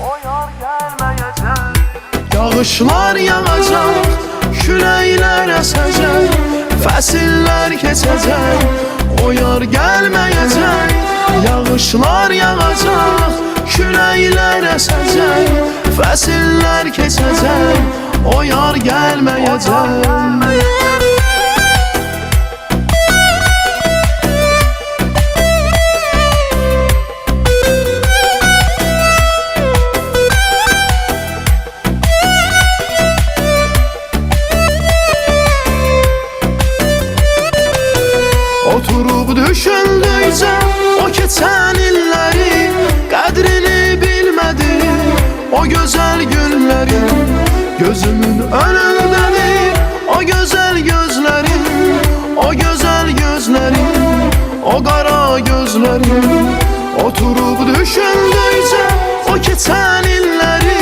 o yar gelmeyecek. Yağışlar yağacak, küləklər əsəcək, fəsillər keçəcək, o yar gəlməyəcək. Yağışlar yağacaq, küləklər əsəcək, fəsillər keçəcək, o yar gəlməyəcək. Oturub düşündükcə o keçən illəri, qədrini bilmədim o gözəl günləri. Gözümün önündədir o gözəl gözləri, o gözəl gözləri, o qara gözləri. Oturub düşündükcə o keçən illəri,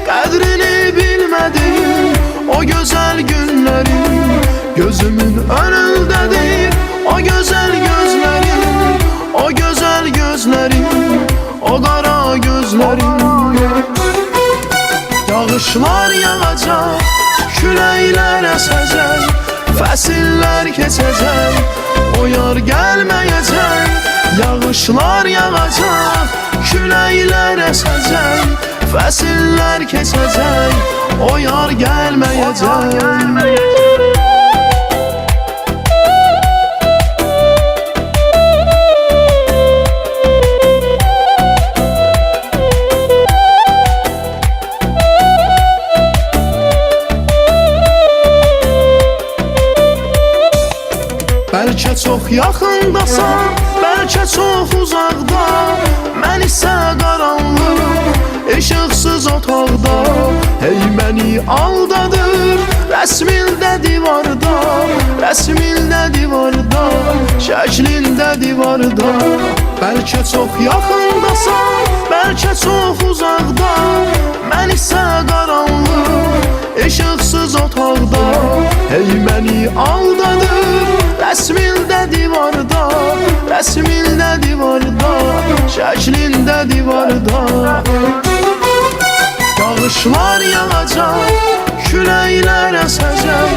qədrini bilmədim o gözəl günləri. Gözümün önündədir o gözəl gözləri, o gözəl gözləri, o qara gözləri. Yağışlar yağacaq, küləklər əsəcək, fəsillər keçəcək, o yar gəlməyəcək. Yağışlar yağacaq, küləklər əsəcək, fəsillər keçəcək, o yar gəlməyəcək. Bəlkə çox yaxındasan, bəlkə çox uzaqda, mən isə qaranlıq, işıqsız otaqda. Hey məni aldadır, rəsmində divarda, rəsmində divarda, şəklində divarda. Bəlkə çox yaxındasan, bəlkə çox uzaqda, mən isə qaranlıq, işıqsız otaqda. Hey məni aldadır, rəsmində divarda, rəsmində divarda, şəklində divarda. Yağışlar yağacaq, küləklər əsəcək,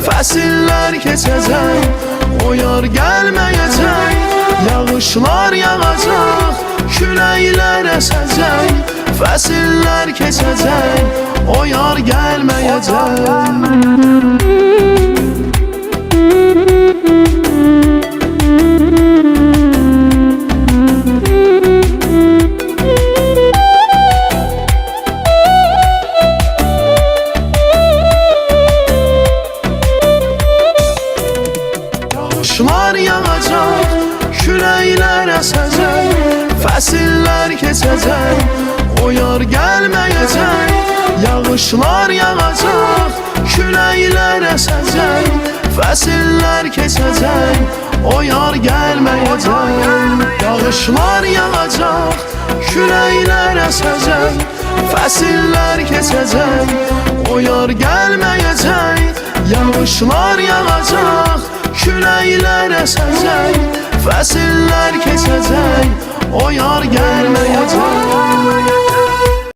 fəsillər keçəcək, o yar gəlməyəcək. Yağışlar yağacaq, küləklər əsəcək, fəsillər keçəcək, o yar gəlməyəcək. Yağışlar yağacaq, küləklər əsəcək, fəsillər keçəcək, o yar gəlməyəcək. Yağışlar yağacaq, küləklər əsəcək, fəsillər keçəcək, o yar gəlməyəcək. Yağışlar yağacaq, küləklər əsəcək, fəsillər keçəcək, o yar gəlməyəcək. Yağışlar yağacaq, küləklər əsəcək, fəsillər keçəcək, o yar gəlməyəcək.